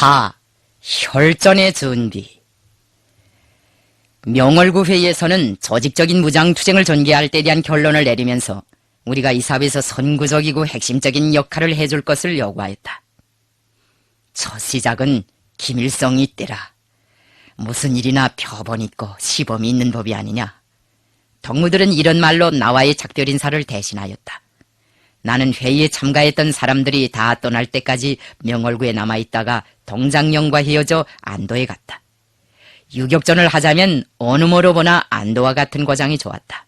사. 혈전의 준비. 명월구 회의에서는 조직적인 무장투쟁을 전개할 때에 대한 결론을 내리면서 우리가 이 사업에서 선구적이고 핵심적인 역할을 해줄 것을 요구하였다. 첫 시작은 기밀성이 있대라. 무슨 일이나 표본 있고 시범이 있는 법이 아니냐. 덕무들은 이런 말로 나와의 작별 인사를 대신하였다. 나는 회의에 참가했던 사람들이 다 떠날 때까지 명월구에 남아있다가 동장령과 헤어져 안도에 갔다. 유격전을 하자면 어느 뭐로 보나 안도와 같은 고장이 좋았다.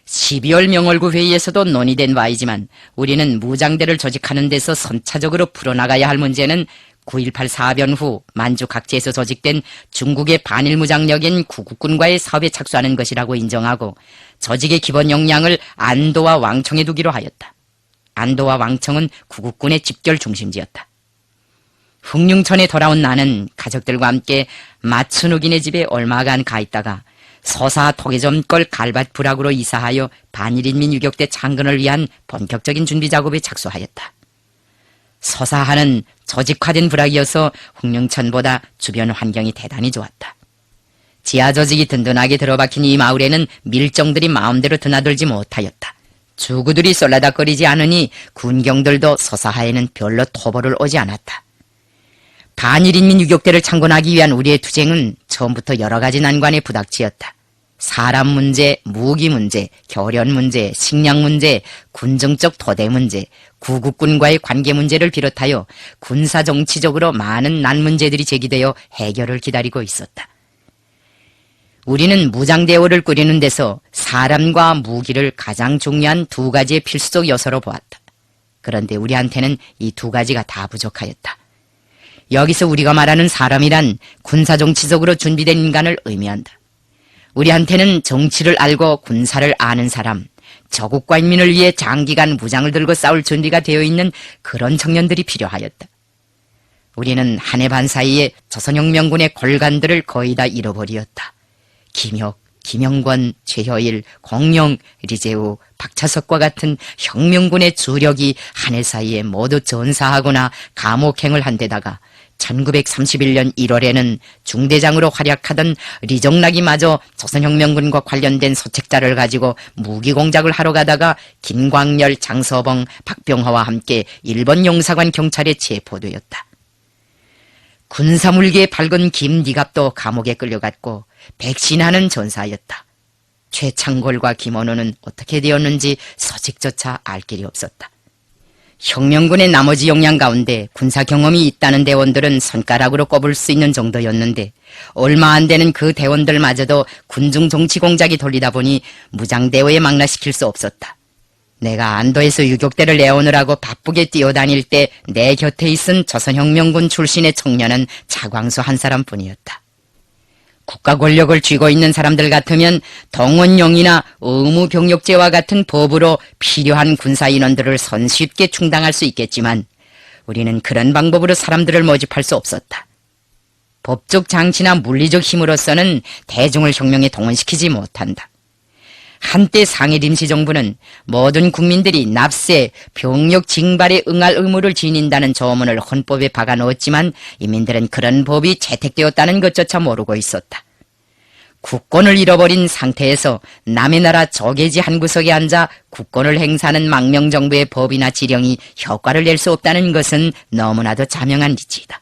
12월 명월구 회의에서도 논의된 바이지만 우리는 무장대를 조직하는 데서 선차적으로 풀어나가야 할 문제는 9.18 사변 후 만주 각지에서 조직된 중국의 반일무장력인 구국군과의 사업에 착수하는 것이라고 인정하고 조직의 기본 역량을 안도와 왕청에 두기로 하였다. 안도와 왕청은 구국군의 집결 중심지였다. 흑룡천에 돌아온 나는 가족들과 함께 마춘욱이네 집에 얼마간 가 있다가 서사 토계점걸 갈밭 부락으로 이사하여 반일인민 유격대 창건을 위한 본격적인 준비 작업에 착수하였다. 서사하는 조직화된 부락이어서 흑룡천보다 주변 환경이 대단히 좋았다. 지하 조직이 든든하게 들어박힌 이 마을에는 밀정들이 마음대로 드나들지 못하였다. 주구들이 쏠라닥거리지 않으니 군경들도 서사하에는 별로 토벌을 오지 않았다. 반일인민 유격대를 창건하기 위한 우리의 투쟁은 처음부터 여러 가지 난관에 부닥치었다. 사람 문제, 무기 문제, 교련 문제, 식량 문제, 군정적 토대 문제, 구국군과의 관계 문제를 비롯하여 군사정치적으로 많은 난문제들이 제기되어 해결을 기다리고 있었다. 우리는 무장대오를 꾸리는 데서 사람과 무기를 가장 중요한 두 가지의 필수적 요소로 보았다. 그런데 우리한테는 이 두 가지가 다 부족하였다. 여기서 우리가 말하는 사람이란 군사정치적으로 준비된 인간을 의미한다. 우리한테는 정치를 알고 군사를 아는 사람, 조국과 인민을 위해 장기간 무장을 들고 싸울 준비가 되어 있는 그런 청년들이 필요하였다. 우리는 한 해 반 사이에 조선혁명군의 골간들을 거의 다 잃어버리었다. 김혁, 김영권, 최효일, 공영, 리재우, 박차석과 같은 혁명군의 주력이 한 해 사이에 모두 전사하거나 감옥행을 한 데다가 1931년 1월에는 중대장으로 활약하던 리정락이마저 조선혁명군과 관련된 소책자를 가지고 무기공작을 하러 가다가 김광열, 장서봉, 박병화와 함께 일본 용사관 경찰에 체포되었다. 군사물계에 밝은 김니갑도 감옥에 끌려갔고 백신하는 전사였다. 최창골과 김원호는 어떻게 되었는지 소식조차 알 길이 없었다. 혁명군의 나머지 역량 가운데 군사 경험이 있다는 대원들은 손가락으로 꼽을 수 있는 정도였는데 얼마 안 되는 그 대원들마저도 군중 정치 공작이 돌리다 보니 무장대오에 망라시킬 수 없었다. 내가 안도에서 유격대를 내오느라고 바쁘게 뛰어다닐 때 내 곁에 있은 조선혁명군 출신의 청년은 차광수 한 사람뿐이었다. 국가 권력을 쥐고 있는 사람들 같으면 동원령이나 의무병력제와 같은 법으로 필요한 군사인원들을 손쉽게 충당할 수 있겠지만 우리는 그런 방법으로 사람들을 모집할 수 없었다. 법적 장치나 물리적 힘으로서는 대중을 혁명에 동원시키지 못한다. 한때 상해 임시정부는 모든 국민들이 납세, 병력 징발에 응할 의무를 지닌다는 조문을 헌법에 박아놓았지만 인민들은 그런 법이 채택되었다는 것조차 모르고 있었다. 국권을 잃어버린 상태에서 남의 나라 조계지 한 구석에 앉아 국권을 행사하는 망명정부의 법이나 지령이 효과를 낼 수 없다는 것은 너무나도 자명한 이치이다.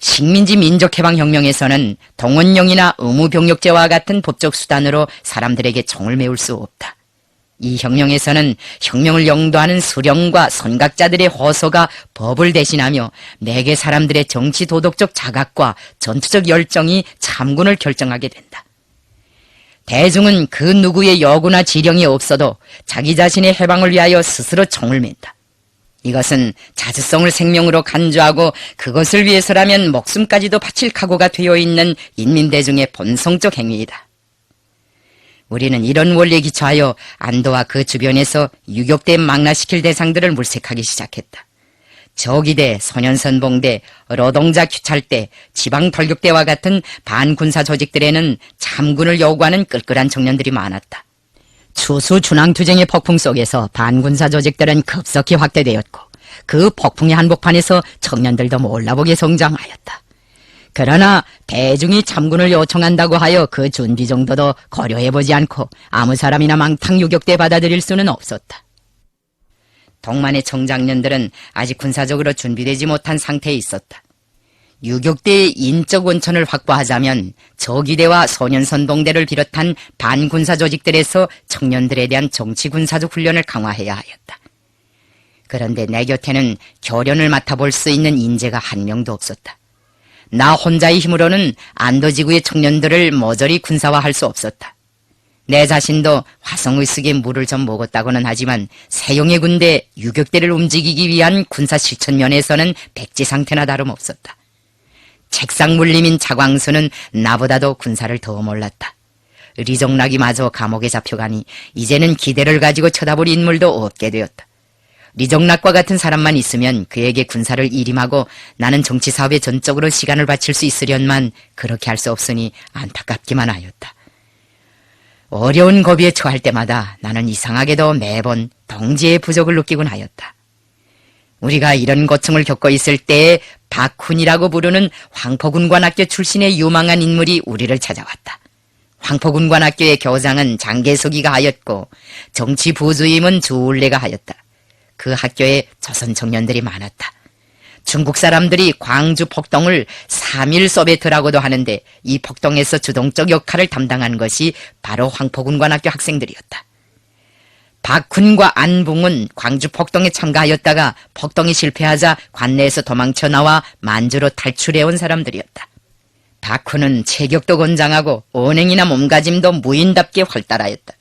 식민지 민족해방혁명에서는 동원령이나 의무병력제와 같은 법적 수단으로 사람들에게 총을 메울 수 없다. 이 혁명에서는 혁명을 영도하는 수령과 선각자들의 호소가 법을 대신하며 매개 사람들의 정치 도덕적 자각과 전투적 열정이 참군을 결정하게 된다. 대중은 그 누구의 요구나 지령이 없어도 자기 자신의 해방을 위하여 스스로 총을 맨다. 이것은 자주성을 생명으로 간주하고 그것을 위해서라면 목숨까지도 바칠 각오가 되어 있는 인민대중의 본성적 행위이다. 우리는 이런 원리에 기초하여 안도와 그 주변에서 유격대 망라시킬 대상들을 물색하기 시작했다. 저기대, 소년선봉대, 노동자 규찰대, 지방돌격대와 같은 반군사 조직들에는 참군을 요구하는 끌끌한 청년들이 많았다. 추수 준항투쟁의 폭풍 속에서 반군사 조직들은 급속히 확대되었고 그 폭풍의 한복판에서 청년들도 몰라보게 성장하였다. 그러나 대중이 참군을 요청한다고 하여 그 준비 정도도 고려해보지 않고 아무 사람이나 망탕 유격대 받아들일 수는 없었다. 동만의 청장년들은 아직 군사적으로 준비되지 못한 상태에 있었다. 유격대의 인적 원천을 확보하자면 저기대와 소년선동대를 비롯한 반군사 조직들에서 청년들에 대한 정치군사적 훈련을 강화해야 하였다. 그런데 내 곁에는 교련을 맡아볼 수 있는 인재가 한 명도 없었다. 나 혼자의 힘으로는 안도지구의 청년들을 모조리 군사화할 수 없었다. 내 자신도 화성의식에 물을 좀 먹었다고는 하지만 세용의 군대 유격대를 움직이기 위한 군사 실천 면에서는 백지 상태나 다름없었다. 책상 물림인 차광수는 나보다도 군사를 더 몰랐다. 리정락이마저 감옥에 잡혀가니 이제는 기대를 가지고 쳐다볼 인물도 없게 되었다. 리정락과 같은 사람만 있으면 그에게 군사를 일임하고 나는 정치사업에 전적으로 시간을 바칠 수 있으련만 그렇게 할 수 없으니 안타깝기만 하였다. 어려운 고비에 처할 때마다 나는 이상하게도 매번 동지의 부족을 느끼곤 하였다. 우리가 이런 고충을 겪고 있을 때에 박훈이라고 부르는 황포군관학교 출신의 유망한 인물이 우리를 찾아왔다. 황포군관학교의 교장은 장계석이가 하였고 정치 부주임은 주울레가 하였다. 그 학교에 조선 청년들이 많았다. 중국 사람들이 광주 폭동을 3.1 소베트라고도 하는데 이 폭동에서 주동적 역할을 담당한 것이 바로 황포군관학교 학생들이었다. 박훈과 안붕은 광주 폭동에 참가하였다가 폭동이 실패하자 관내에서 도망쳐 나와 만주로 탈출해온 사람들이었다. 박훈은 체격도 건장하고 언행이나 몸가짐도 무인답게 활달하였다.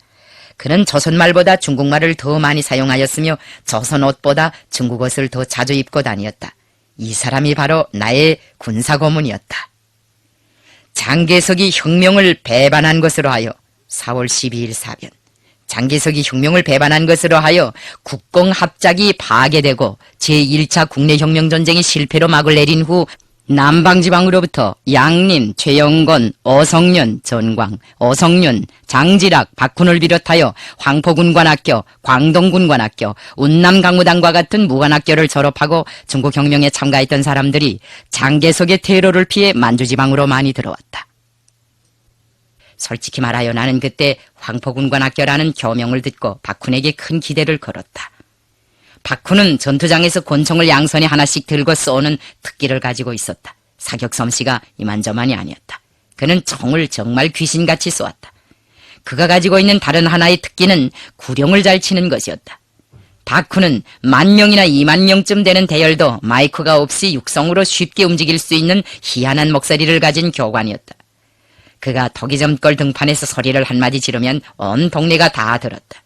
그는 조선말보다 중국말을 더 많이 사용하였으며 조선옷보다 중국옷을 더 자주 입고 다녔다. 이 사람이 바로 나의 군사고문이었다. 장계석이 혁명을 배반한 것으로 하여 4월 12일 사변 장계석이 혁명을 배반한 것으로 하여 국공합작이 파괴되고 제1차 국내혁명전쟁이 실패로 막을 내린 후 남방지방으로부터 양림, 최영건, 어성년, 전광, 어성윤, 장지락, 박훈을 비롯하여 황포군관학교, 광동군관학교, 운남강무당과 같은 무관학교를 졸업하고 중국혁명에 참가했던 사람들이 장계석의 테러를 피해 만주지방으로 많이 들어왔다. 솔직히 말하여 나는 그때 황포군관학교라는 교명을 듣고 박훈에게 큰 기대를 걸었다. 박훈은 전투장에서 권총을 양손에 하나씩 들고 쏘는 특기를 가지고 있었다. 사격솜씨가 이만저만이 아니었다. 그는 총을 정말 귀신같이 쏘았다. 그가 가지고 있는 다른 하나의 특기는 구령을 잘 치는 것이었다. 박훈은 10,000명이나 20,000명쯤 되는 대열도 마이크가 없이 육성으로 쉽게 움직일 수 있는 희한한 목소리를 가진 교관이었다. 그가 토기점골 등판에서 소리를 한마디 지르면 온 동네가 다 들었다.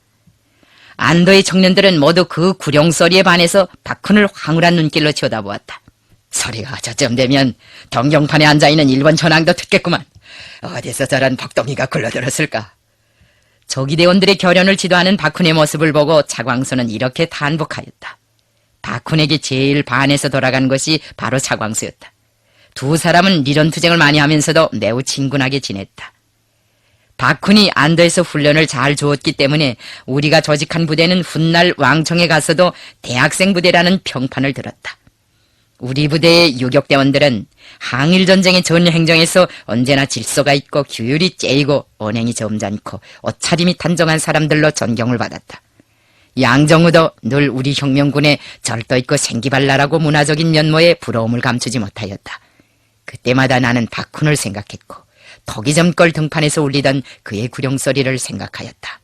안도의 청년들은 모두 그 구룡소리에 반해서 박훈을 황홀한 눈길로 쳐다보았다. 소리가 저쯤 되면 동경판에 앉아있는 일본 전황도 듣겠구만. 어디서 저런 박동이가 굴러들었을까. 조기대원들의 교련을 지도하는 박훈의 모습을 보고 차광수는 이렇게 탄복하였다. 박훈에게 제일 반해서 돌아간 것이 바로 차광수였다. 두 사람은 리론투쟁을 많이 하면서도 매우 친근하게 지냈다. 박훈이 안도에서 훈련을 잘 주었기 때문에 우리가 조직한 부대는 훗날 왕청에 가서도 대학생 부대라는 평판을 들었다. 우리 부대의 유격대원들은 항일전쟁의 전 행정에서 언제나 질서가 있고 규율이 째이고 언행이 점잖고 옷차림이 단정한 사람들로 존경을 받았다. 양정우도 늘 우리 혁명군의 절도 있고 생기발랄하고 문화적인 면모에 부러움을 감추지 못하였다. 그때마다 나는 박훈을 생각했고 토기점골 등판에서 울리던 그의 구령소리를 생각하였다.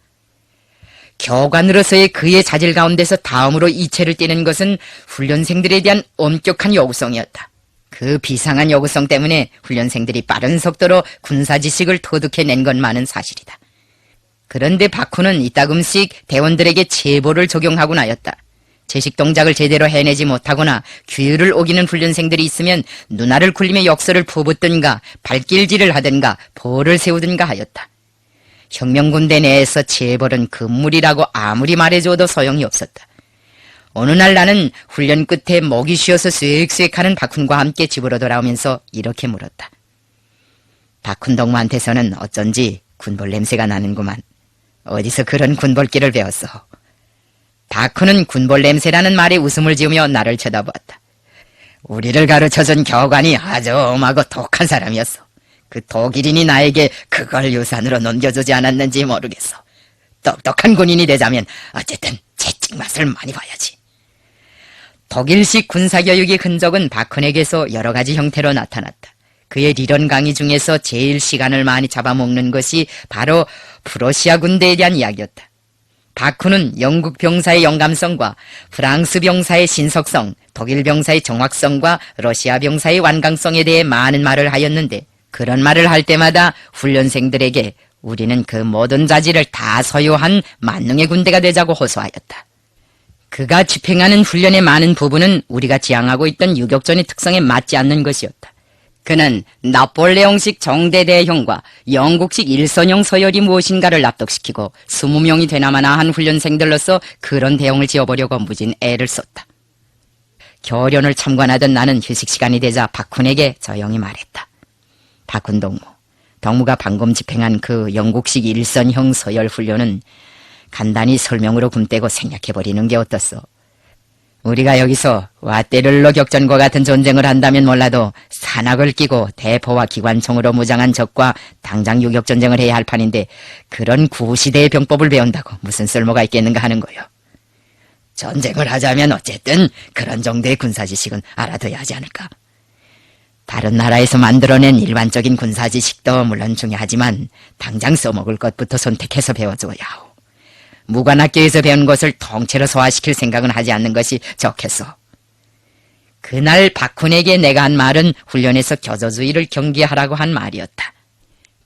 교관으로서의 그의 자질 가운데서 다음으로 이체를 띠는 것은 훈련생들에 대한 엄격한 요구성이었다. 그 비상한 요구성 때문에 훈련생들이 빠른 속도로 군사지식을 터득해낸 것만은 사실이다. 그런데 박훈은 이따금씩 대원들에게 제보를 적용하곤 하였다. 제식 동작을 제대로 해내지 못하거나 규율을 어기는 훈련생들이 있으면 눈알을 굴리며 역설을 퍼붓든가 발길질을 하든가 벌을 세우든가 하였다. 혁명군대 내에서 재벌은 금물이라고 아무리 말해줘도 소용이 없었다. 어느 날 나는 훈련 끝에 목이 쉬어서 쏵쏵하는 박훈과 함께 집으로 돌아오면서 이렇게 물었다. 박훈 동무한테서는 어쩐지 군볼 냄새가 나는구만. 어디서 그런 군볼기를 배웠어? 바쿠는 군볼 냄새라는 말에 웃음을 지으며 나를 쳐다보았다. 우리를 가르쳐준 교관이 아주 엄하고 독한 사람이었어. 그 독일인이 나에게 그걸 유산으로 넘겨주지 않았는지 모르겠어. 똑똑한 군인이 되자면 어쨌든 채찍 맛을 많이 봐야지. 독일식 군사교육의 흔적은 바쿤에게서 여러 가지 형태로 나타났다. 그의 리런 강의 중에서 제일 시간을 많이 잡아먹는 것이 바로 프로시아 군대에 대한 이야기였다. 바쿠는 영국 병사의 영감성과 프랑스 병사의 신속성, 독일 병사의 정확성과 러시아 병사의 완강성에 대해 많은 말을 하였는데, 그런 말을 할 때마다 훈련생들에게 우리는 그 모든 자질을 다 소유한 만능의 군대가 되자고 호소하였다. 그가 집행하는 훈련의 많은 부분은 우리가 지향하고 있던 유격전의 특성에 맞지 않는 것이었다. 그는 나폴레옹식 정대대형과 영국식 일선형 서열이 무엇인가를 납득시키고 20명이 되나마나 한 훈련생들로서 그런 대형을 지어보려고 무진 애를 썼다. 교련을 참관하던 나는 휴식 시간이 되자 바쿤에게 조용히 말했다. 바쿤 동무가 방금 집행한 그 영국식 일선형 서열 훈련은 간단히 설명으로 굼떼고 생략해버리는 게 어떻소? 우리가 여기서 와떼를러 격전과 같은 전쟁을 한다면 몰라도 산악을 끼고 대포와 기관총으로 무장한 적과 당장 유격전쟁을 해야 할 판인데 그런 구시대의 병법을 배운다고 무슨 쓸모가 있겠는가 하는 거요. 전쟁을 하자면 어쨌든 그런 정도의 군사지식은 알아둬야 하지 않을까. 다른 나라에서 만들어낸 일반적인 군사지식도 물론 중요하지만 당장 써먹을 것부터 선택해서 배워줘야 하오. 무관학교에서 배운 것을 통째로 소화시킬 생각은 하지 않는 것이 좋겠소. 그날 바쿤에게 내가 한 말은 훈련에서 교조주의를 경계하라고 한 말이었다.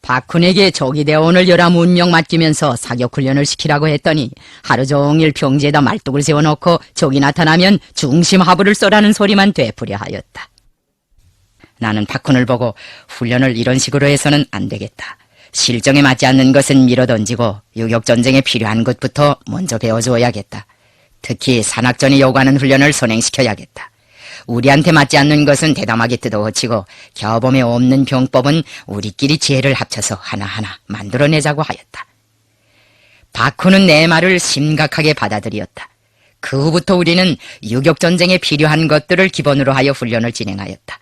바쿤에게 적이 되어오늘 11명 맡기면서 사격훈련을 시키라고 했더니 하루 종일 평지에다 말뚝을 세워놓고 적이 나타나면 중심하부를 쏘라는 소리만 되풀이하였다. 나는 바쿤을 보고 훈련을 이런 식으로 해서는 안 되겠다. 실정에 맞지 않는 것은 밀어던지고 유격전쟁에 필요한 것부터 먼저 배워주어야겠다. 특히 산악전이 요구하는 훈련을 선행시켜야겠다. 우리한테 맞지 않는 것은 대담하게 뜯어고치고 겨범에 없는 병법은 우리끼리 지혜를 합쳐서 하나하나 만들어내자고 하였다. 바쿠는 내 말을 심각하게 받아들였다. 그 후부터 우리는 유격전쟁에 필요한 것들을 기본으로 하여 훈련을 진행하였다.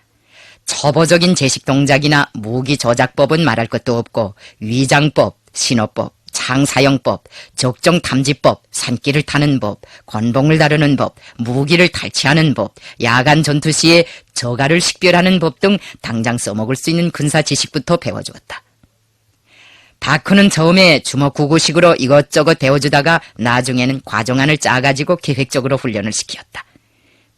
초보적인 제식 동작이나 무기 조작법은 말할 것도 없고 위장법, 신호법, 창사용법, 적정 탐지법, 산길을 타는 법, 권봉을 다루는 법, 무기를 탈취하는 법, 야간 전투 시에 저가를 식별하는 법 등 당장 써먹을 수 있는 군사 지식부터 배워주었다. 바쿠는 처음에 주먹구구식으로 이것저것 배워주다가 나중에는 과정안을 짜가지고 계획적으로 훈련을 시키었다.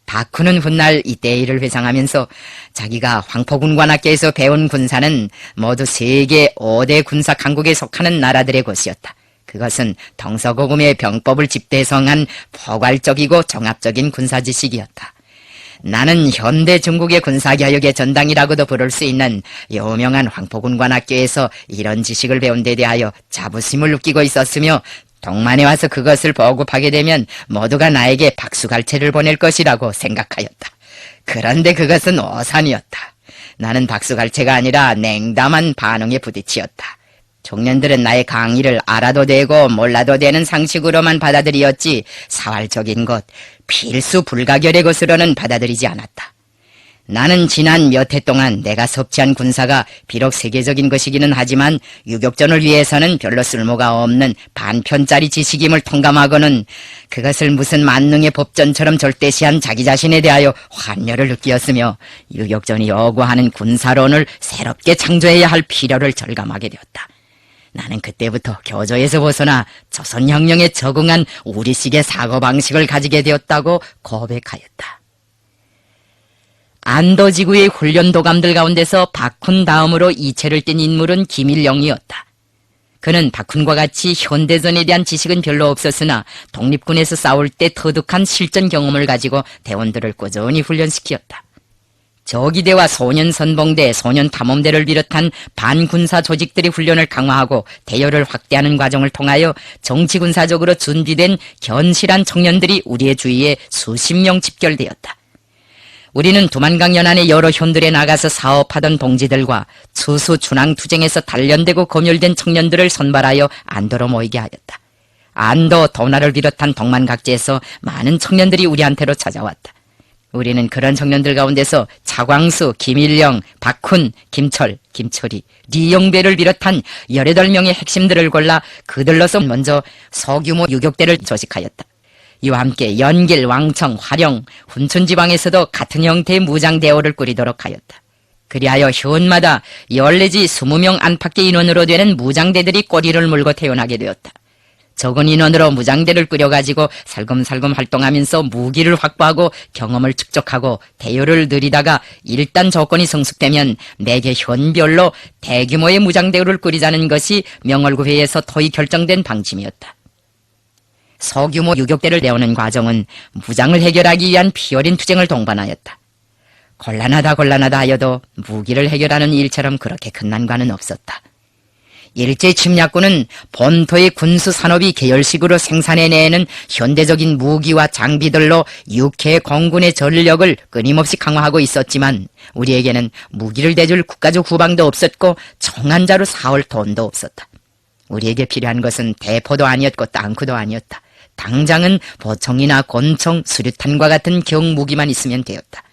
바쿠는 훗날 이때의 일을 회상하면서 자기가 황포군관학교에서 배운 군사는 모두 세계 5대 군사 강국에 속하는 나라들의 것이었다. 그것은 동서고금의 병법을 집대성한 포괄적이고 종합적인 군사지식이었다. 나는 현대 중국의 군사교육의 전당이라고도 부를 수 있는 유명한 황포군관학교에서 이런 지식을 배운 데 대하여 자부심을 느끼고 있었으며 동만에 와서 그것을 보급하게 되면 모두가 나에게 박수갈채를 보낼 것이라고 생각하였다. 그런데 그것은 오산이었다. 나는 박수갈채가 아니라 냉담한 반응에 부딪히었다. 청년들은 나의 강의를 알아도 되고 몰라도 되는 상식으로만 받아들였지 사활적인 것, 필수 불가결의 것으로는 받아들이지 않았다. 나는 지난 몇 해 동안 내가 섭취한 군사가 비록 세계적인 것이기는 하지만 유격전을 위해서는 별로 쓸모가 없는 반편짜리 지식임을 통감하고는 그것을 무슨 만능의 법전처럼 절대시한 자기 자신에 대하여 환멸을 느끼었으며 유격전이 요구하는 군사론을 새롭게 창조해야 할 필요를 절감하게 되었다. 나는 그때부터 교조에서 벗어나 조선혁명에 적응한 우리식의 사고방식을 가지게 되었다고 고백하였다. 안도지구의 훈련도감들 가운데서 바쿤 다음으로 이체를 띈 인물은 김일영이었다. 그는 바쿤과 같이 현대전에 대한 지식은 별로 없었으나 독립군에서 싸울 때 터득한 실전 경험을 가지고 대원들을 꾸준히 훈련시키었다. 저기대와 소년선봉대, 소년탐험대를 비롯한 반군사 조직들의 훈련을 강화하고 대여를 확대하는 과정을 통하여 정치군사적으로 준비된 견실한 청년들이 우리의 주위에 수십 명 집결되었다. 우리는 두만강 연안의 여러 현들에 나가서 사업하던 동지들과 추수 춘항 투쟁에서 단련되고 검열된 청년들을 선발하여 안도로 모이게 하였다. 안도, 도나를 비롯한 동만 각지에서 많은 청년들이 우리한테로 찾아왔다. 우리는 그런 청년들 가운데서 차광수, 김일령, 박훈, 김철, 김철이, 리용배를 비롯한 18명의 핵심들을 골라 그들로서 먼저 소규모 유격대를 조직하였다. 이와 함께 연길, 왕청, 화령, 훈춘 지방에서도 같은 형태의 무장대오를 꾸리도록 하였다. 그리하여 현마다 14지 20명 안팎의 인원으로 되는 무장대들이 꼬리를 물고 태어나게 되었다. 적은 인원으로 무장대를 꾸려가지고 살금살금 활동하면서 무기를 확보하고 경험을 축적하고 대요를 늘리다가 일단 조건이 성숙되면 매개 현별로 대규모의 무장대를 꾸리자는 것이 명월구회에서 토의 결정된 방침이었다. 소규모 유격대를 내오는 과정은 무장을 해결하기 위한 피어린 투쟁을 동반하였다. 곤란하다 하여도 무기를 해결하는 일처럼 그렇게 큰 난관은 없었다. 일제 침략군은 본토의 군수 산업이 계열식으로 생산해내는 현대적인 무기와 장비들로 육해 공군의 전력을 끊임없이 강화하고 있었지만 우리에게는 무기를 대줄 국가적 후방도 없었고 총 한 자루 사올 돈도 없었다. 우리에게 필요한 것은 대포도 아니었고 땅크도 아니었다. 당장은 보총이나 권총, 수류탄과 같은 경무기만 있으면 되었다.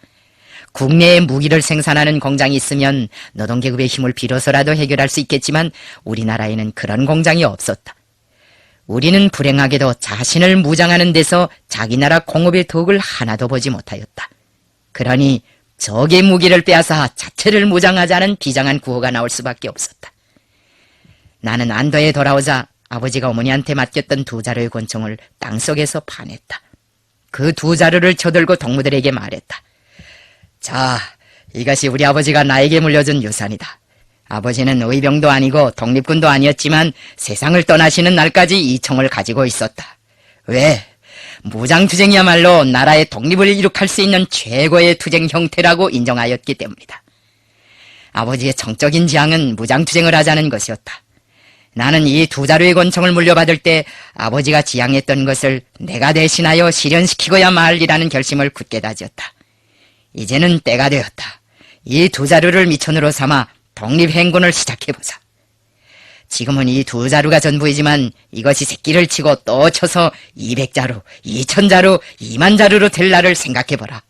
국내에 무기를 생산하는 공장이 있으면 노동계급의 힘을 빌어서라도 해결할 수 있겠지만 우리나라에는 그런 공장이 없었다. 우리는 불행하게도 자신을 무장하는 데서 자기 나라 공업의 덕을 하나도 보지 못하였다. 그러니 적의 무기를 빼앗아 자체를 무장하자는 비장한 구호가 나올 수밖에 없었다. 나는 안도에 돌아오자 아버지가 어머니한테 맡겼던 2자루의 권총을 땅속에서 파냈다. 그 2자루를 쳐들고 동무들에게 말했다. 자, 이것이 우리 아버지가 나에게 물려준 유산이다. 아버지는 의병도 아니고 독립군도 아니었지만 세상을 떠나시는 날까지 이 총을 가지고 있었다. 왜? 무장투쟁이야말로 나라의 독립을 이룩할 수 있는 최고의 투쟁 형태라고 인정하였기 때문이다. 아버지의 정적인 지향은 무장투쟁을 하자는 것이었다. 나는 이 2자루의 권총을 물려받을 때 아버지가 지향했던 것을 내가 대신하여 실현시키고야 말리라는 결심을 굳게 다졌다. 이제는 때가 되었다. 이 2자루를 미천으로 삼아 독립행군을 시작해보자. 지금은 이 2자루가 전부이지만 이것이 새끼를 치고 또 쳐서 200자루, 2000자루, 2만자루로 될 날을 생각해보라.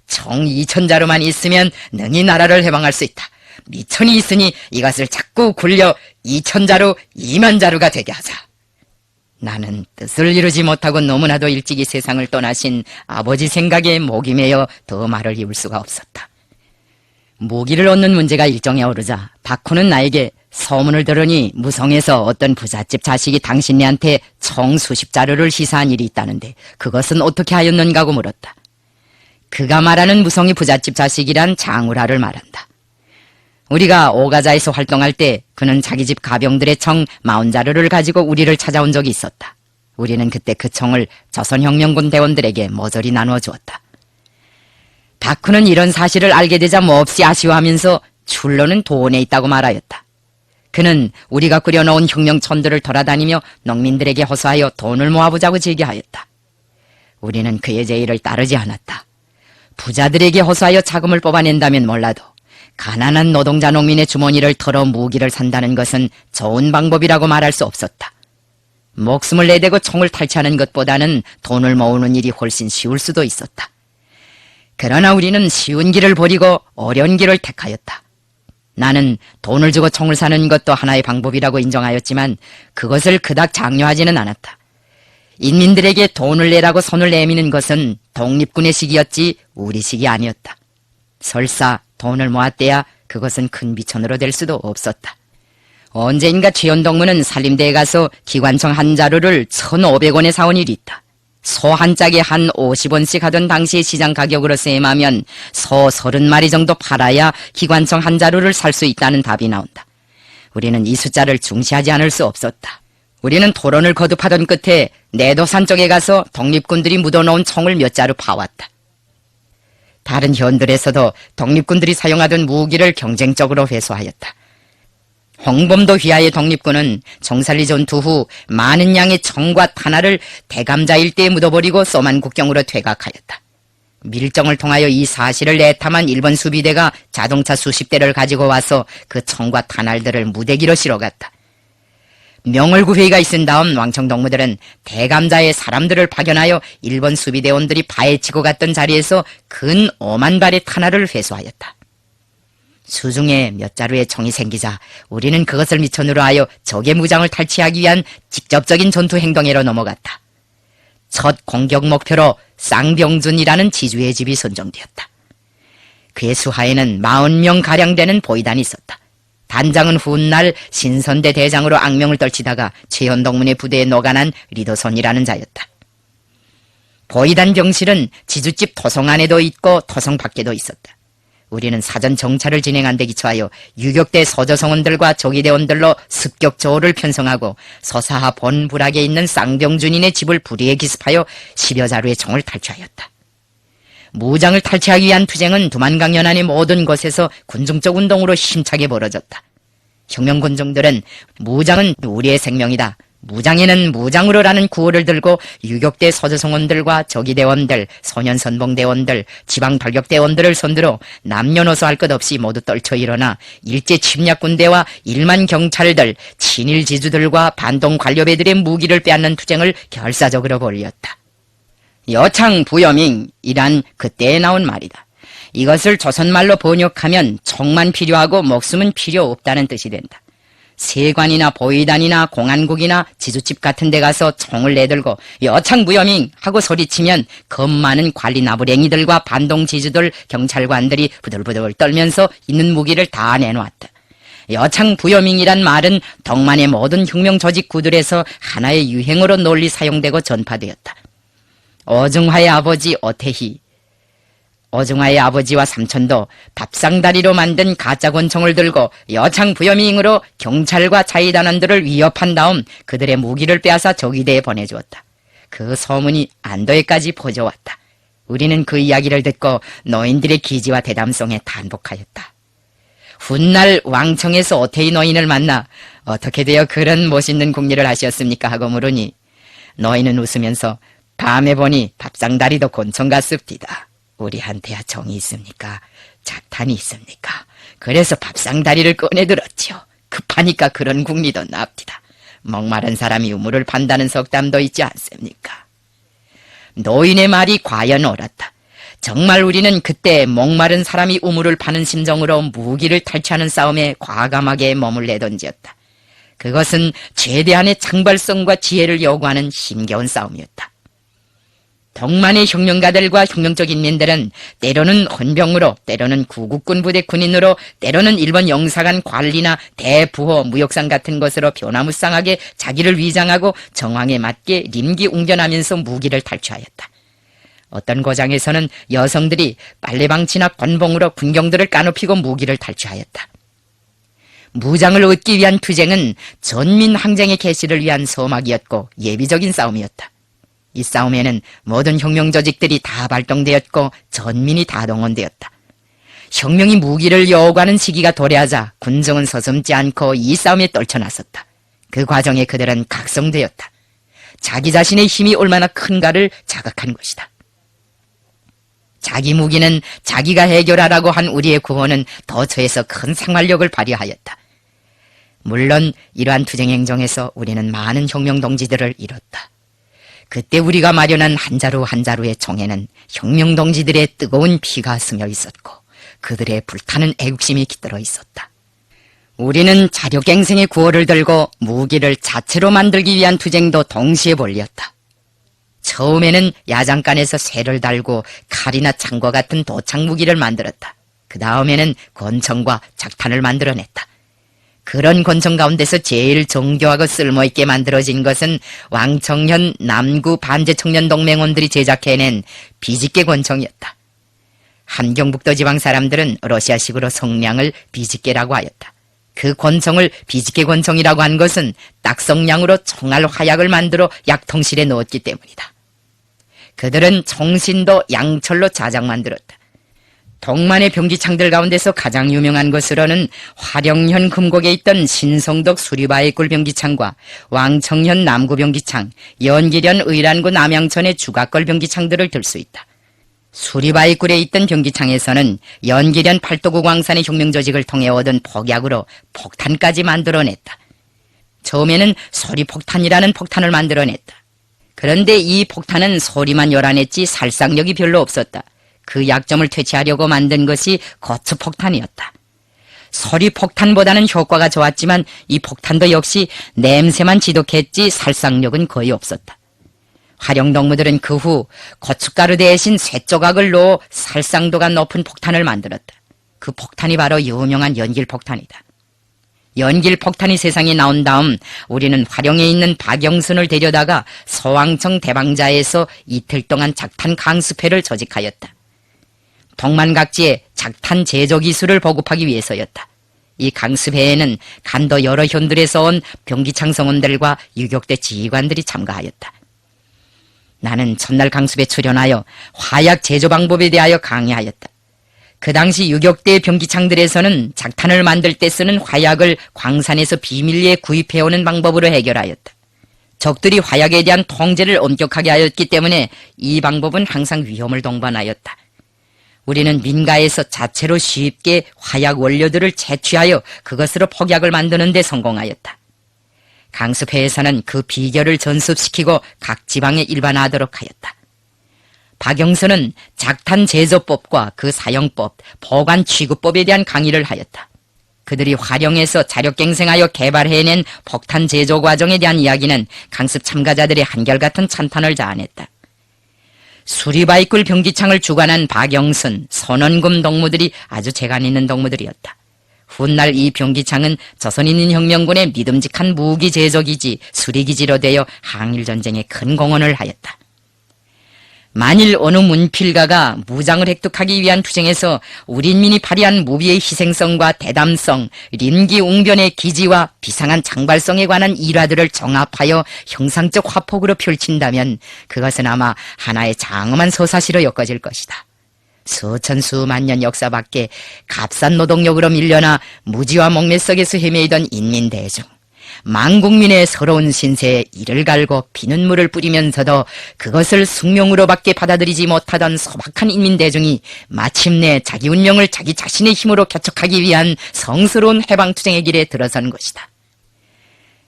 총 2000자루만 있으면 능히 나라를 해방할 수 있다. 미천이 있으니 이것을 자꾸 굴려 2000자루, 2만자루가 되게 하자. 나는 뜻을 이루지 못하고 너무나도 일찍이 세상을 떠나신 아버지 생각에 목이 메어 더 말을 이을 수가 없었다. 무기를 얻는 문제가 일정에 오르자 박훈은 나에게 소문을 들으니 무성에서 어떤 부잣집 자식이 당신네한테 총 수십 자루를 시사한 일이 있다는데 그것은 어떻게 하였는가고 물었다. 그가 말하는 무성이 부잣집 자식이란 장우라를 말한다. 우리가 오가자에서 활동할 때 그는 자기 집 가병들의 총 40자루를 가지고 우리를 찾아온 적이 있었다. 우리는 그때 그 총을 조선혁명군 대원들에게 모조리 나누어 주었다. 박훈은 이런 사실을 알게 되자 몹시 아쉬워하면서 출로는 돈에 있다고 말하였다. 그는 우리가 꾸려놓은 혁명촌들을 돌아다니며 농민들에게 호소하여 돈을 모아보자고 제기하였다. 우리는 그의 제의를 따르지 않았다. 부자들에게 호소하여 자금을 뽑아낸다면 몰라도 가난한 노동자 농민의 주머니를 털어 무기를 산다는 것은 좋은 방법이라고 말할 수 없었다. 목숨을 내대고 총을 탈취하는 것보다는 돈을 모으는 일이 훨씬 쉬울 수도 있었다. 그러나 우리는 쉬운 길을 버리고 어려운 길을 택하였다. 나는 돈을 주고 총을 사는 것도 하나의 방법이라고 인정하였지만 그것을 그닥 장려하지는 않았다. 인민들에게 돈을 내라고 손을 내미는 것은 독립군의 식이었지 우리 식이 아니었다. 설사 돈을 모았대야 그것은 큰 비천으로 될 수도 없었다. 언제인가 최연동무는 산림대에 가서 기관총 한 자루를 1,500원에 사온 일이 있다. 소 한 짝에 한 50원씩 하던 당시의 시장 가격으로 셈하면 소 30마리 정도 팔아야 기관총 한 자루를 살 수 있다는 답이 나온다. 우리는 이 숫자를 중시하지 않을 수 없었다. 우리는 토론을 거듭하던 끝에 내도산 쪽에 가서 독립군들이 묻어놓은 총을 몇 자루 파왔다. 다른 현들에서도 독립군들이 사용하던 무기를 경쟁적으로 회수하였다. 홍범도 휘하의 독립군은 총살리 전투 후 많은 양의 총과 탄화를 대감자 일대에 묻어버리고 소만 국경으로 퇴각하였다. 밀정을 통하여 이 사실을 내탐한 일본 수비대가 자동차 수십 대를 가지고 와서 그 총과 탄알들을 무대기로 실어갔다. 명월구회의가 있은 다음 왕청동무들은 대감자의 사람들을 파견하여 일본 수비대원들이 파헤치고 갔던 자리에서 근 5만 발의 탄화를 회수하였다. 수중에 몇 자루의 총이 생기자 우리는 그것을 미천으로 하여 적의 무장을 탈취하기 위한 직접적인 전투 행동에로 넘어갔다. 첫 공격 목표로 쌍병준이라는 지주의 집이 선정되었다. 그의 수하에는 40명가량 되는 보위단이 있었다. 단장은 훗날 신선대 대장으로 악명을 떨치다가 최현동문의 부대에 노간한 리더손이라는 자였다. 보위단 병실은 지주집 토성 안에도 있고 토성 밖에도 있었다. 우리는 사전 정찰을 진행한 데 기초하여 유격대 소조성원들과 조기대원들로 습격조를 편성하고 서사하 본부락에 있는 쌍병준인의 집을 불의에 기습하여 10여 자루의 총을 탈취하였다. 무장을 탈취하기 위한 투쟁은 두만강 연안의 모든 곳에서 군중적 운동으로 힘차게 벌어졌다. 혁명군중들은 무장은 우리의 생명이다. 무장에는 무장으로라는 구호를 들고 유격대 소조성원들과 조기대원들, 소년선봉대원들, 지방발격대원들을 손들어 남녀노소 할 것 없이 모두 떨쳐 일어나 일제 침략군대와 일만 경찰들, 친일 지주들과 반동 관료배들의 무기를 빼앗는 투쟁을 결사적으로 벌였다. 여창 부여밍이란 그때에 나온 말이다. 이것을 조선말로 번역하면 총만 필요하고 목숨은 필요 없다는 뜻이 된다. 세관이나 보위단이나 공안국이나 지주집 같은 데 가서 총을 내들고 여창부여밍 하고 소리치면 겁 많은 관리 나부랭이들과 반동 지주들, 경찰관들이 부들부들 떨면서 있는 무기를 다 내놓았다. 여창부여밍이란 말은 동만의 모든 혁명 조직 구들에서 하나의 유행어로 널리 사용되고 전파되었다. 어중화의 아버지 어태희, 어중화의 아버지와 삼촌도 밥상다리로 만든 가짜 권총을 들고 여창부여밍으로 경찰과 자위단원들을 위협한 다음 그들의 무기를 빼앗아 조기대에 보내주었다. 그 소문이 안도에까지 퍼져왔다. 우리는 그 이야기를 듣고 노인들의 기지와 대담성에 탄복하였다. 훗날 왕청에서 어태희 노인을 만나 어떻게 되어 그런 멋있는 궁리를 하셨습니까 하고 물으니 노인은 웃으면서 밤에 보니 밥상다리도 권총 같습니다. 우리한테야 정이 있습니까? 작탄이 있습니까? 그래서 밥상다리를 꺼내들었지요. 급하니까 그런 궁리도 납니다. 목마른 사람이 우물을 판다는 속담도 있지 않습니까? 노인의 말이 과연 옳았다. 정말 우리는 그때 목마른 사람이 우물을 파는 심정으로 무기를 탈취하는 싸움에 과감하게 몸을 내던지었다. 그것은 최대한의 장발성과 지혜를 요구하는 힘겨운 싸움이었다. 동만의 혁명가들과 혁명적 인민들은 때로는 헌병으로, 때로는 구국군 부대 군인으로, 때로는 일본 영사관 관리나 대부호, 무역상 같은 것으로 변화무쌍하게 자기를 위장하고 정황에 맞게 림기웅변하면서 무기를 탈취하였다. 어떤 고장에서는 여성들이 빨래방치나 권봉으로 군경들을 까눕히고 무기를 탈취하였다. 무장을 얻기 위한 투쟁은 전민항쟁의 개시를 위한 서막이었고 예비적인 싸움이었다. 이 싸움에는 모든 혁명 조직들이 다 발동되었고 전민이 다 동원되었다. 혁명이 무기를 요구하는 시기가 도래하자 군정은 서슴지 않고 이 싸움에 떨쳐나섰다. 그 과정에 그들은 각성되었다. 자기 자신의 힘이 얼마나 큰가를 자각한 것이다. 자기 무기는 자기가 해결하라고 한 우리의 구호는 도처에서 큰 생활력을 발휘하였다. 물론 이러한 투쟁 행정에서 우리는 많은 혁명 동지들을 잃었다. 그때 우리가 마련한 한 자루 한 자루의 총에는 혁명 동지들의 뜨거운 피가 스며 있었고 그들의 불타는 애국심이 깃들어 있었다. 우리는 자력갱생의 구호를 들고 무기를 자체로 만들기 위한 투쟁도 동시에 벌였다. 처음에는 야장간에서 쇠를 달고 칼이나 창과 같은 도착 무기를 만들었다. 그 다음에는 권총과 작탄을 만들어냈다. 그런 권총 가운데서 제일 정교하고 쓸모있게 만들어진 것은 왕청현 남구 반제청년동맹원들이 제작해낸 비집게 권총이었다. 함경북도 지방 사람들은 러시아식으로 성량을 비집게라고 하였다. 그 권총을 비집게 권총이라고 한 것은 딱성량으로 총알 화약을 만들어 약통실에 넣었기 때문이다. 그들은 총신도 양철로 자작 만들었다. 동만의 병기창들 가운데서 가장 유명한 것으로는 화령현 금곡에 있던 신성덕 수리바위굴 병기창과 왕청현 남구 병기창, 연기련 의란구 남양천의 주각걸 병기창들을 들 수 있다. 수리바위굴에 있던 병기창에서는 연기련 팔도구 광산의 혁명 조직을 통해 얻은 폭약으로 폭탄까지 만들어냈다. 처음에는 소리폭탄이라는 폭탄을 만들어냈다. 그런데 이 폭탄은 소리만 요란했지 살상력이 별로 없었다. 그 약점을 퇴치하려고 만든 것이 거츠폭탄이었다. 소리폭탄보다는 효과가 좋았지만 이 폭탄도 역시 냄새만 지독했지 살상력은 거의 없었다. 활용동무들은 그 후 고춧가루 대신 쇠조각을 넣어 살상도가 높은 폭탄을 만들었다. 그 폭탄이 바로 유명한 연길폭탄이다. 연길폭탄이 세상에 나온 다음 우리는 화룡에 있는 박영순을 데려다가 소왕청 대방자에서 이틀 동안 작탄 강습회를 조직하였다. 동만각지에 작탄 제조 기술을 보급하기 위해서였다. 이 강습회에는 간도 여러 현들에서 온 병기창 성원들과 유격대 지휘관들이 참가하였다. 나는 첫날 강습에 출연하여 화약 제조 방법에 대하여 강의하였다. 그 당시 유격대 병기창들에서는 작탄을 만들 때 쓰는 화약을 광산에서 비밀리에 구입해오는 방법으로 해결하였다. 적들이 화약에 대한 통제를 엄격하게 하였기 때문에 이 방법은 항상 위험을 동반하였다. 우리는 민가에서 자체로 쉽게 화약 원료들을 채취하여 그것으로 폭약을 만드는 데 성공하였다. 강습회에서는 그 비결을 전습시키고 각 지방에 일반화하도록 하였다. 박영선은 작탄 제조법과 그 사용법, 보관 취급법에 대한 강의를 하였다. 그들이 활용해서 자력갱생하여 개발해낸 폭탄 제조 과정에 대한 이야기는 강습 참가자들의 한결같은 찬탄을 자아냈다. 수리바이꿀 병기창을 주관한 박영선, 손원금 동무들이 아주 재간 있는 동무들이었다. 훗날 이 병기창은 조선인민혁명군의 믿음직한 무기 제조기지, 수리기지로 되어 항일전쟁에 큰 공헌을 하였다. 만일 어느 문필가가 무장을 획득하기 위한 투쟁에서 우리 인민이 발휘한 무비의 희생성과 대담성, 림기웅변의 기지와 비상한 장발성에 관한 일화들을 종합하여 형상적 화폭으로 펼친다면 그것은 아마 하나의 장엄한 서사시로 엮어질 것이다. 수천 수만 년 역사 밖에 값싼 노동력으로 밀려나 무지와 목매 속에서 헤매이던 인민대중, 만국민의 서러운 신세에 이를 갈고 피눈물을 뿌리면서도 그것을 숙명으로밖에 받아들이지 못하던 소박한 인민대중이 마침내 자기 운명을 자기 자신의 힘으로 개척하기 위한 성스러운 해방투쟁의 길에 들어선 것이다.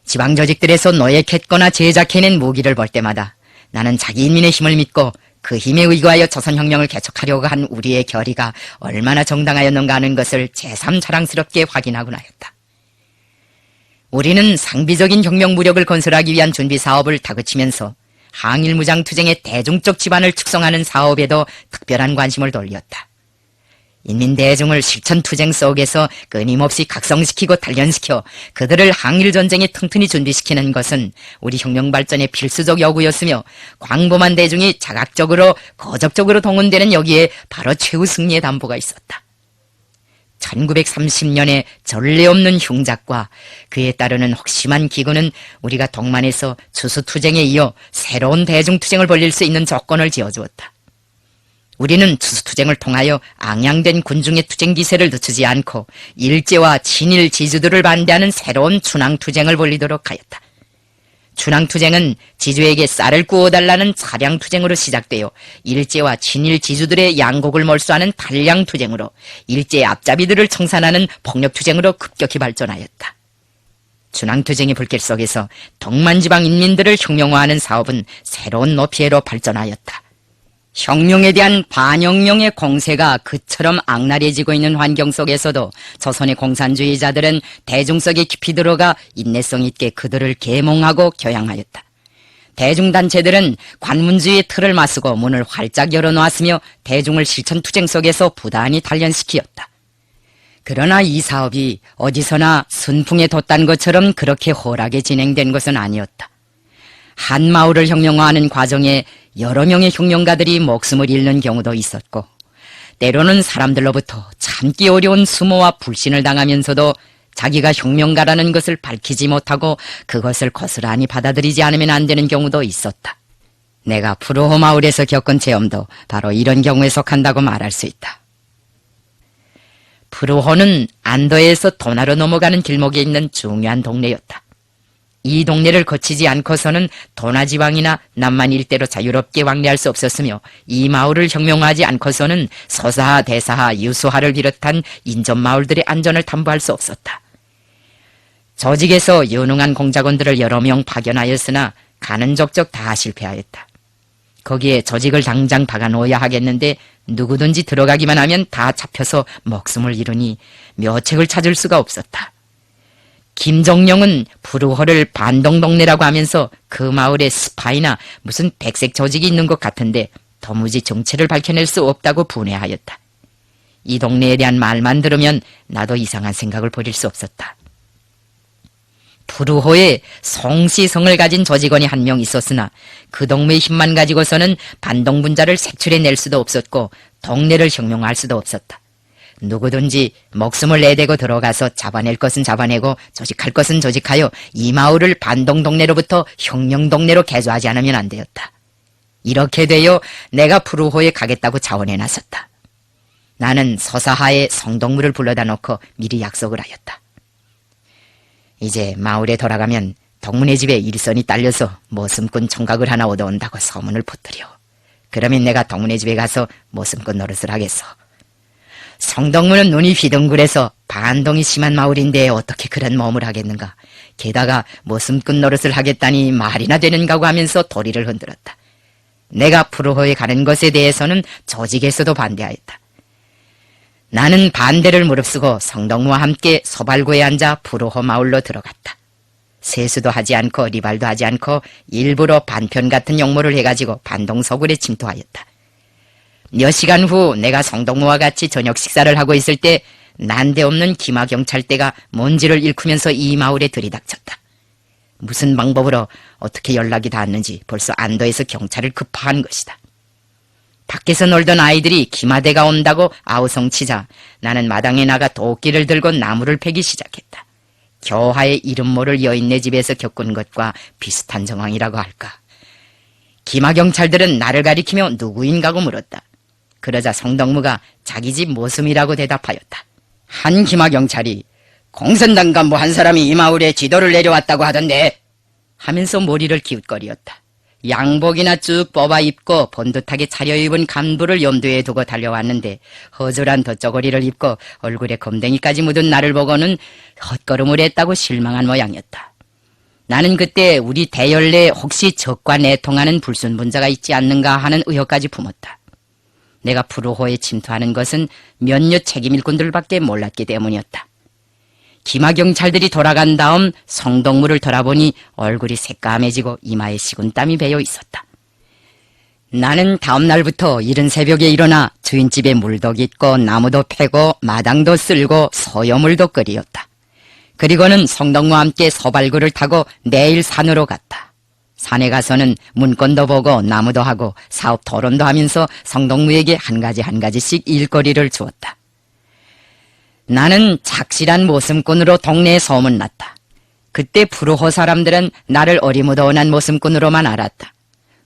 지방조직들에서 노획했거나 제작해낸 무기를 볼 때마다 나는 자기 인민의 힘을 믿고 그 힘에 의거하여 조선혁명을 개척하려고 한 우리의 결의가 얼마나 정당하였는가 하는 것을 새삼 자랑스럽게 확인하곤 하였다. 우리는 상비적인 혁명 무력을 건설하기 위한 준비 사업을 다그치면서 항일무장투쟁의 대중적 기반을 축성하는 사업에도 특별한 관심을 돌렸다. 인민대중을 실천투쟁 속에서 끊임없이 각성시키고 단련시켜 그들을 항일전쟁에 튼튼히 준비시키는 것은 우리 혁명발전의 필수적 요구였으며 광범한 대중이 자각적으로 거적적으로 동원되는 여기에 바로 최후 승리의 담보가 있었다. 1930년에 전례 없는 흉작과 그에 따르는 혹심한 기근은 우리가 동만에서 추수투쟁에 이어 새로운 대중투쟁을 벌일 수 있는 조건을 지어주었다. 우리는 추수투쟁을 통하여 앙양된 군중의 투쟁기세를 늦추지 않고 일제와 친일 지주들을 반대하는 새로운 춘왕투쟁을 벌이도록 하였다. 춘왕투쟁은 지주에게 쌀을 구워달라는 차량투쟁으로 시작되어 일제와 친일 지주들의 양곡을 몰수하는 단량투쟁으로 일제의 앞잡이들을 청산하는 폭력투쟁으로 급격히 발전하였다. 춘왕투쟁의 불길 속에서 동만지방 인민들을 혁명화하는 사업은 새로운 높이로 발전하였다. 혁명에 대한 반혁명의 공세가 그처럼 악랄해지고 있는 환경 속에서도 조선의 공산주의자들은 대중 속에 깊이 들어가 인내성 있게 그들을 계몽하고 교양하였다. 대중단체들은 관문주의의 틀을 맞서고 문을 활짝 열어놓았으며 대중을 실천투쟁 속에서 부단히 단련시키었다. 그러나 이 사업이 어디서나 순풍에 돋단 것처럼 그렇게 홀하게 진행된 것은 아니었다. 한 마을을 혁명화하는 과정에 여러 명의 혁명가들이 목숨을 잃는 경우도 있었고 때로는 사람들로부터 참기 어려운 수모와 불신을 당하면서도 자기가 혁명가라는 것을 밝히지 못하고 그것을 고스란히 받아들이지 않으면 안 되는 경우도 있었다. 내가 푸르호 마을에서 겪은 체험도 바로 이런 경우에 속한다고 말할 수 있다. 푸르호는 안도에서 도나로 넘어가는 길목에 있는 중요한 동네였다. 이 동네를 거치지 않고서는 도나지방이나 남만 일대로 자유롭게 왕래할 수 없었으며 이 마을을 혁명화하지 않고서는 소사하, 대사하, 유수하를 비롯한 인접 마을들의 안전을 담보할 수 없었다. 조직에서 유능한 공작원들을 여러 명 파견하였으나 가는 족족 다 실패하였다. 거기에 조직을 당장 박아놓아야 하겠는데 누구든지 들어가기만 하면 다 잡혀서 목숨을 잃으니 묘책을 찾을 수가 없었다. 김정령은 부르호를 반동동네라고 하면서 그 마을에 스파이나 무슨 백색 조직이 있는 것 같은데 도무지 정체를 밝혀낼 수 없다고 분해하였다. 이 동네에 대한 말만 들으면 나도 이상한 생각을 버릴 수 없었다. 부르호에 송시성을 가진 조직원이 한 명 있었으나 그 동무의 힘만 가지고서는 반동분자를 색출해낼 수도 없었고 동네를 형용할 수도 없었다. 누구든지 목숨을 내대고 들어가서 잡아낼 것은 잡아내고 조직할 것은 조직하여 이 마을을 반동동네로부터 혁명동네로 개조하지 않으면 안 되었다. 이렇게 되어 내가 부르호에 가겠다고 자원해 나섰다. 나는 서사하에 성동무를 불러다 놓고 미리 약속을 하였다. 이제 마을에 돌아가면 동문의 집에 일선이 딸려서 모슴꾼 총각을 하나 얻어온다고 소문을 퍼뜨려. 그러면 내가 동문의 집에 가서 모슴꾼 노릇을 하겠어. 성동문은 눈이 휘둥그레서 반동이 심한 마을인데 어떻게 그런 몸을 하겠는가. 게다가 모슴꾼 노릇을 하겠다니 말이나 되는가고 하면서 도리를 흔들었다. 내가 부르호에 가는 것에 대해서는 조직에서도 반대하였다. 나는 반대를 무릅쓰고 성동무와 함께 소발구에 앉아 부르호 마을로 들어갔다. 세수도 하지 않고 리발도 하지 않고 일부러 반편 같은 용모를 해가지고 반동서굴에 침투하였다. 몇 시간 후 내가 성동무와 같이 저녁 식사를 하고 있을 때 난데없는 기마경찰대가 먼지를 일으키면서 이 마을에 들이닥쳤다. 무슨 방법으로 어떻게 연락이 닿았는지 벌써 안도에서 경찰을 급파한 것이다. 밖에서 놀던 아이들이 기마대가 온다고 아우성치자 나는 마당에 나가 도끼를 들고 나무를 패기 시작했다. 교화의 이름 모를 여인네 집에서 겪은 것과 비슷한 정황이라고 할까. 기마경찰들은 나를 가리키며 누구인가고 물었다. 그러자 성동무가 자기 집 모습이라고 대답하였다. 한 기마경찰이 공선당 간부 한 사람이 이 마을에 지도를 내려왔다고 하던데 하면서 머리를 기웃거리었다. 양복이나 쭉 뽑아 입고 번듯하게 차려입은 간부를 염두에 두고 달려왔는데 허술한 덧저고리를 입고 얼굴에 검댕이까지 묻은 나를 보고는 헛걸음을 했다고 실망한 모양이었다. 나는 그때 우리 대열내에 혹시 적과 내통하는 불순분자가 있지 않는가 하는 의혹까지 품었다. 내가 부르호에 침투하는 것은 몇몇 책임일꾼들밖에 몰랐기 때문이었다. 기마경찰들이 돌아간 다음 성동무를 돌아보니 얼굴이 새까매지고 이마에 식은땀이 배어 있었다. 나는 다음 날부터 이른 새벽에 일어나 주인집에 물도 깃고 나무도 패고 마당도 쓸고 소요물도 끓이었다. 그리고는 성동무와 함께 소발구를 타고 내일 산으로 갔다. 산에 가서는 문건도 보고 나무도 하고 사업 토론도 하면서 성동무에게 한 가지씩 일거리를 주었다. 나는 착실한 모슴꾼으로 동네에 소문났다. 그때 부르호 사람들은 나를 어리무더운한 모슴꾼으로만 알았다.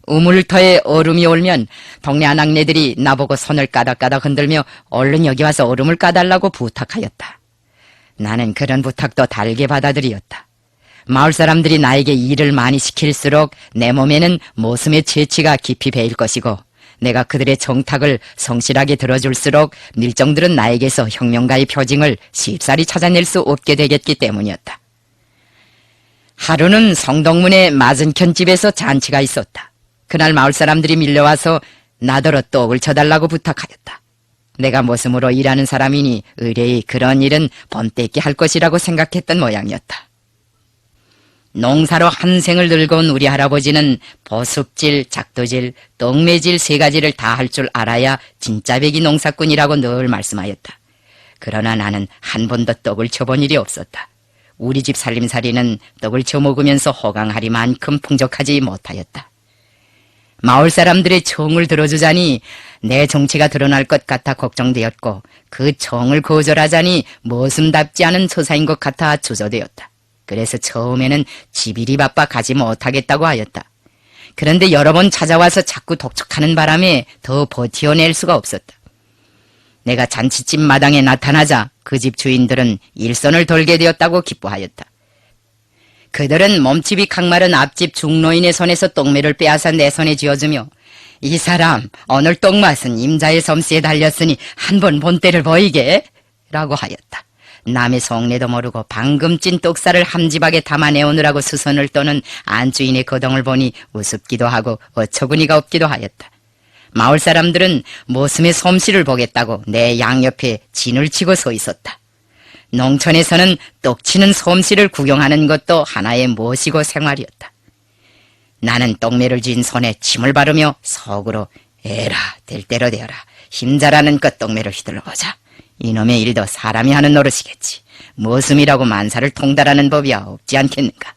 우물터에 얼음이 올면 동네 아낙네들이 나보고 손을 까닥까닥 흔들며 얼른 여기 와서 얼음을 까달라고 부탁하였다. 나는 그런 부탁도 달게 받아들였다. 마을 사람들이 나에게 일을 많이 시킬수록 내 몸에는 모슴의 채취가 깊이 배일 것이고 내가 그들의 정탁을 성실하게 들어줄수록 밀정들은 나에게서 혁명가의 표징을 쉽사리 찾아낼 수 없게 되겠기 때문이었다. 하루는 성동문의 맞은편 집에서 잔치가 있었다. 그날 마을 사람들이 밀려와서 나더러 떡을 쳐달라고 부탁하였다. 내가 모슴으로 일하는 사람이니 의뢰의 그런 일은 번때기 할 것이라고 생각했던 모양이었다. 농사로 한 생을 늙어온 우리 할아버지는 보습질, 작도질, 떡매질 세 가지를 다 할 줄 알아야 진짜 백이 농사꾼이라고 늘 말씀하였다. 그러나 나는 한 번도 떡을 쳐본 일이 없었다. 우리 집 살림살이는 떡을 쳐먹으면서 호강하리만큼 풍족하지 못하였다. 마을 사람들의 청을 들어주자니 내 정체가 드러날 것 같아 걱정되었고 그 청을 거절하자니 모슴답지 않은 처사인 것 같아 주저되었다. 그래서 처음에는 지비리 바빠 가지 못하겠다고 하였다. 그런데 여러 번 찾아와서 자꾸 독촉하는 바람에 더 버티어낼 수가 없었다. 내가 잔치집 마당에 나타나자 그 집 주인들은 일손을 돌게 되었다고 기뻐하였다. 그들은 몸집이 강마른 앞집 중노인의 손에서 떡매를 빼앗아 내 손에 쥐어주며 이 사람 오늘 떡맛은 임자의 솜씨에 달렸으니 한번 본때를 보이게 라고 하였다. 남의 속내도 모르고 방금 찐 똑살을 함지박에 담아내오느라고 수선을 떠는 안주인의 거동을 보니 우습기도 하고 어처구니가 없기도 하였다. 마을 사람들은 모슴의 솜씨를 보겠다고 내 양옆에 진을 치고 서 있었다. 농촌에서는 똑치는 솜씨를 구경하는 것도 하나의 모시고 생활이었다. 나는 떡매를 쥔 손에 침을 바르며 속으로 에라 될 대로 되어라. 힘자라는 것 떡매를 휘둘러보자. 이놈의 일도 사람이 하는 노릇이겠지. 모슴이라고 만사를 통달하는 법이 없지 않겠는가.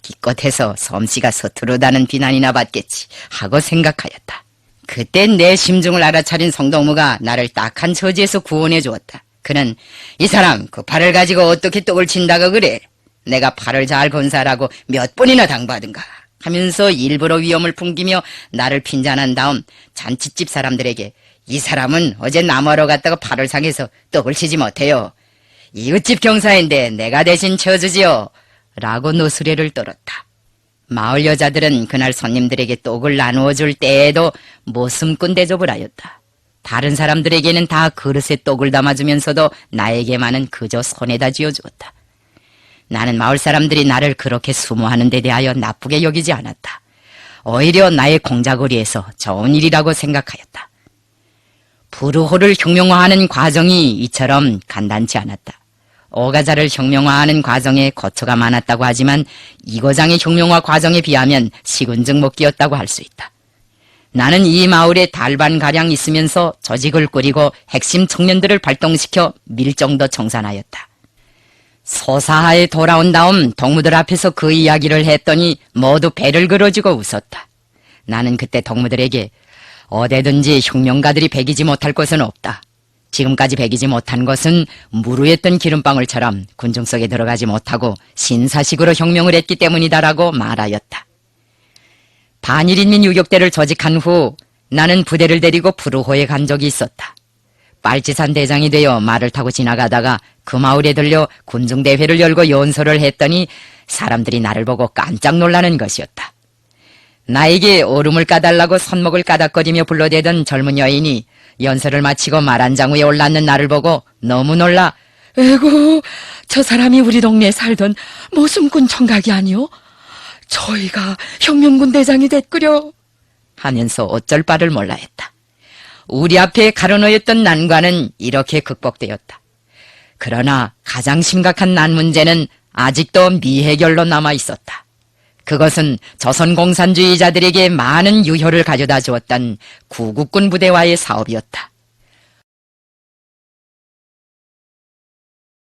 기껏해서 솜씨가 서투르다는 비난이나 받겠지 하고 생각하였다. 그때 내 심중을 알아차린 성동무가 나를 딱한 처지에서 구원해 주었다. 그는 이 사람 그 팔을 가지고 어떻게 떡을 친다고 그래? 내가 팔을 잘 건사라고 몇 번이나 당받은가 하면서 일부러 위험을 풍기며 나를 핀잔한 다음 잔치집 사람들에게 이 사람은 어제 나무하러 갔다가 팔을 상해서 떡을 치지 못해요. 이웃집 경사인데 내가 대신 쳐주지요. 라고 노스레를 떨었다. 마을 여자들은 그날 손님들에게 떡을 나누어 줄 때에도 모슴꾼 대접을 하였다. 다른 사람들에게는 다 그릇에 떡을 담아주면서도 나에게만은 그저 손에다 쥐어주었다. 나는 마을 사람들이 나를 그렇게 수모하는 데 대하여 나쁘게 여기지 않았다. 오히려 나의 공자거리에서 좋은 일이라고 생각하였다. 부르호를 혁명화하는 과정이 이처럼 간단치 않았다. 오가자를 혁명화하는 과정에 거처가 많았다고 하지만 이거장의 혁명화 과정에 비하면 시군증 먹기였다고 할 수 있다. 나는 이 마을에 달반가량 있으면서 조직을 꾸리고 핵심 청년들을 발동시켜 밀정도 청산하였다. 소사하에 돌아온 다음 동무들 앞에서 그 이야기를 했더니 모두 배를 그어주고 웃었다. 나는 그때 동무들에게 어디든지 혁명가들이 배기지 못할 것은 없다. 지금까지 배기지 못한 것은 무르했던 기름방울처럼 군중 속에 들어가지 못하고 신사식으로 혁명을 했기 때문이다라고 말하였다. 반일인민 유격대를 조직한 후 나는 부대를 데리고 부르호에 간 적이 있었다. 빨치산 대장이 되어 말을 타고 지나가다가 그 마을에 들려 군중대회를 열고 연설을 했더니 사람들이 나를 보고 깜짝 놀라는 것이었다. 나에게 얼음을 까달라고 손목을 까닥거리며 불러대던 젊은 여인이 연설을 마치고 말 한 장 위에 올랐는 나를 보고 너무 놀라 에고, 저 사람이 우리 동네에 살던 모순꾼 청각이 아니오? 저희가 혁명군 대장이 됐구려 하면서 어쩔 바를 몰라 했다. 우리 앞에 가로놓였던 난관은 이렇게 극복되었다. 그러나 가장 심각한 난 문제는 아직도 미해결로 남아 있었다. 그것은 조선공산주의자들에게 많은 유효를 가져다 주었던 구국군 부대와의 사업이었다.